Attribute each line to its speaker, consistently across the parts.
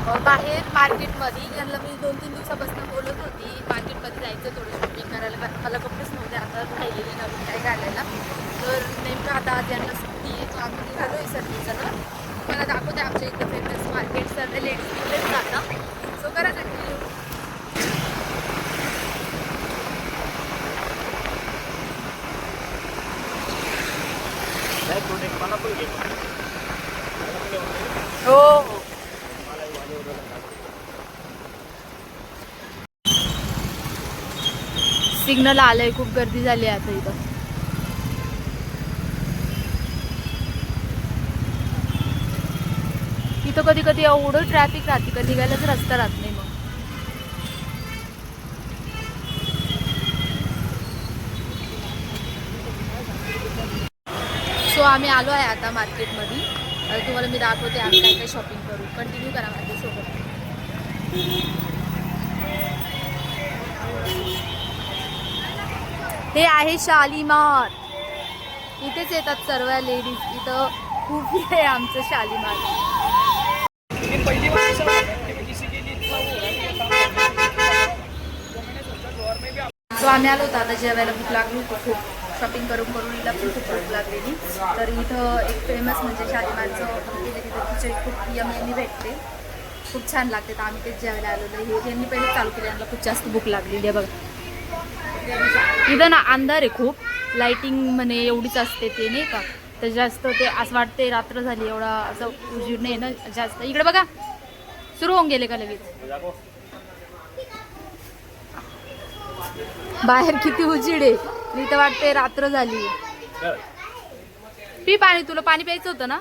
Speaker 1: बाहेर मार्केटमध्ये. यांना मी 2-3 दिवसापासून बोलत होती मार्केटमध्ये जायचं थोडं शॉपिंग करायला, कारण मला कपडेच नव्हते आता राहिलेले नवीन काय घालायला. तर नेमकं आता आज यांना सुट्टी आहे, तो आम्ही निघालो आहे सर्वजण. मला दाखवते आमच्या इथं फेमस मार्केट, सर्व लेडीज तिथेच जातात. सो करा कंटिन्यू. हो हो. सिग्नल आलंय, खूप गर्दी झाली आहे आता इथं. इथं कधी कधी एवढं ट्रॅफिक राहते का निघायलाच रस्ता राहत नाही. मग सो आम्ही आलो आहे आता मार्केटमध्ये. तुम्हाला मी दाखवते आम्ही काय काय शॉपिंग करू. कंटिन्यू करा माझ्यासोबत. हे आहे शालीमार. इथेच येतात सर्व लेडीज. इथं खूप आहे आमचं शालीमार. सो आम्ही आलो होतो आता जेवायला. भूक लागली होती खूप. शॉपिंग करून करून हिला पण खूप भूक लागलेली. तर इथं एक फेमस म्हणजे शालीमारचं तिथं खिचडी खूप यमी भेटते, खूप छान लागते. तर आम्ही तेच जेवायला आलेलो. हे यांनी पहिले चालू केले, यांना खूप जास्त भूक लागलेली आहे बघा. इथं ना अंधार आहे खूप, लाइटिंग म्हणे एवढीच असते ते नाही का, तर जास्त ते असं वाटते रात्र झाली, एवढा असं उजीर नाही ना जास्त. इकडे बघा सुरू होऊन गेले का लगेच. बाहेर किती उजीड आहे, इथं वाटते रात्र झाली. पी पाणी, तुला पाणी प्यायचं होतं ना.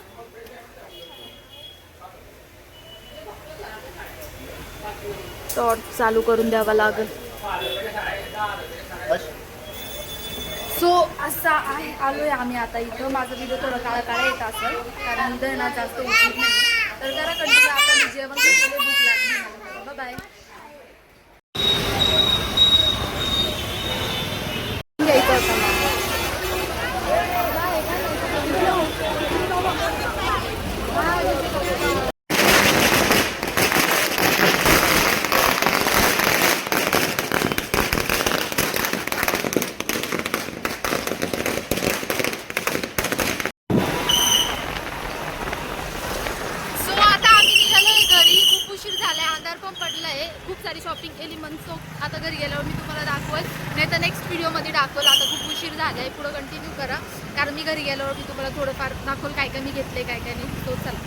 Speaker 1: टॉर्च चालू करून द्यावा लागेल. सो असा आहे, आलोय आम्ही आता इथं. माझं व्हिडिओ थोडं काळा काळा येत असेल कारण इथं ना जास्त उशीर नाही. तर जरा कंटिन्यू. आता मी जेवण केलेलं, भूक लागली मला. बाय. घ्यायचं होतं मला. खूप सारी शॉपिंग केली मनसोक्त. आता घरी गेल्यावर मी तुम्हाला दाखवेल, नाही तर नेक्स्ट व्हिडिओमध्ये दाखवेल. आता खूप उशीर झाला आहे, पुढं कंटिन्यू करा कारण मी घरी गेल्यावर मी तुम्हाला थोडंफार दाखवेल काय काय मी घेतले काय काय नाही. तो चला.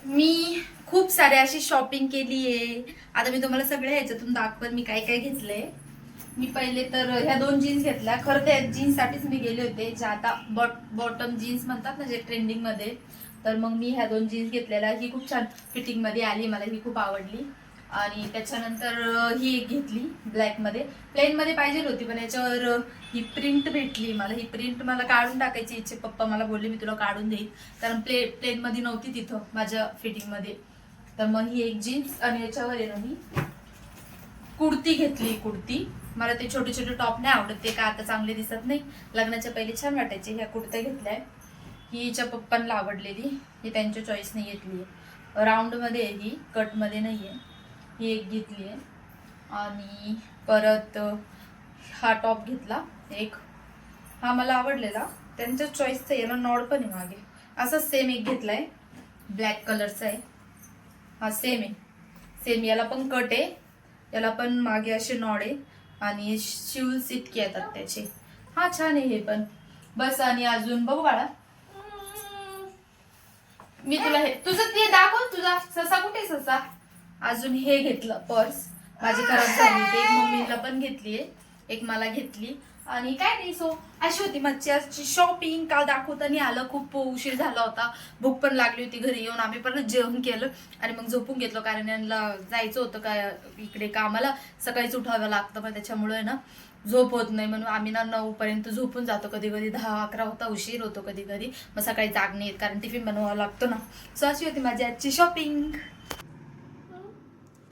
Speaker 1: मी खूप सारी अशी शॉपिंग केली आहे. आता मी तुम्हाला सगळ्या ह्याच्यातून दाखवेल मी काय काय घेतलंय. मी पहिले तर ह्या 2 जीन्स घेतल्या. खरं त्या जीन्स साठीच मी गेले होते, ज्या आता बॉटम जीन्स म्हणतात ना, जे ट्रेंडिंग मध्ये. तर मग मी ह्या 2 जीन्स घेतलेल्या. ही खूप छान फिटिंग मध्ये आली, मला ही खूप आवडली. आणि त्याच्यानंतर ही एक घेतली ब्लॅक मध्ये. प्लेन मध्ये पाहिजे होती पण याच्यावर ही प्रिंट भेटली मला. ही प्रिंट मला काढून टाकायची इच्छे, पप्पा मला बोलले मी तुला काढून देईन, कारण प्लेन मध्ये नव्हती तिथं माझ्या फिटिंग मध्ये. तर मग ही एक जीन्स आणि याच्यावर आहे ना ही कुर्ती घेतली. कुर्ती मला ते छोटे छोटे टॉप नाही आवडत, ते का आता चांगले दिसत नाही. लग्नाच्या पहिले छान वाटायचे. ह्या कुर्त्या घेतल्याय. ही हिच्या पप्पांना आवडलेली, ही त्यांच्या चॉईसने घेतली आहे. राऊंड मध्ये आहे ही, कट मध्ये नाहीये. ही एक घेतली आहे. आणि परत हा टॉप घेतला एक. हा मला आवडलेला, त्यांच्या चॉईसचा. याला नॉड पण आहे मागे. असा सेम एक घेतलाय, ब्लॅक कलरचा आहे. हा सेम आहे, सेम. याला पण कट आहे, याला पण मागे असे नॉड आहे आणि शूज इतके येतात त्याचे. हा छान आहे हे पण. बस. आणि अजून बघू बाळा, मी तुला हे तुझं ते दाखव, तुझा ससा कुठे ससा. अजून हे घेतलं पर्स, माझी खराब झाली. ते एक मम्मीला पण घेतलीये, एक मला घेतली. आणि काय नाही. सो अशी होती माझी आजची शॉपिंग. काल दाखवताना आलं, खूप उशीर झाला होता, भूक पण लागली होती. घरी येऊन आम्ही परत जेवण केलं आणि मग झोपून घेतलं, कारण यांना जायचं होतं काय इकडे कामाला. सकाळीच उठावं लागतं, पण त्याच्यामुळे ना झोप होत नाही, म्हणून आम्ही ना 9 पर्यंत झोपून जातो. कधी कधी 10-11 होता, उशीर होतो कधी कधी. मग सकाळी जाग नाही येत कारण टिफिन बनवावा लागतो ना. सो अशी होती माझी आजची शॉपिंग.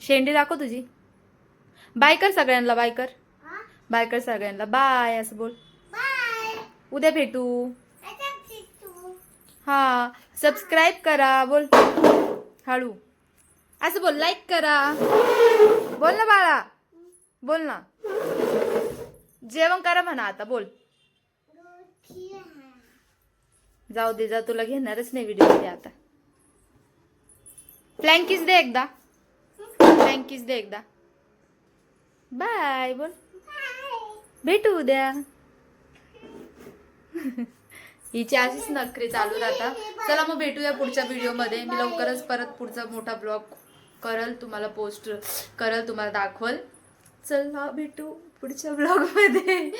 Speaker 1: शेंडी दाखव तुझी. बाय कर सगळ्यांना, बाय कर. बाय कर सगळ्यांना, बाय असं बोल. उद्या भेटू. हा सबस्क्राईब करा. बोल हळू असं बोल. लाईक करा. बोल ना बाळा. बोल ना. जेवण करा म्हणा आता. बोल. जाऊ दे जा. तुला घेणारच नाही व्हिडिओ मध्ये आता. फ्लँकीस दे एकदा. फ्लँकीस दे एकदा. बाय बोल. भेटू उद्या. हिची अशीच नखरे चालू राहतात. चला मग भेटूया पुढच्या व्हिडिओ मध्ये. मी लवकरच परत पुढचा मोठा ब्लॉग करल, तुम्हाला पोस्ट करल, तुम्हाला दाखवल. चला भेटू पुढच्या ब्लॉग मध्ये.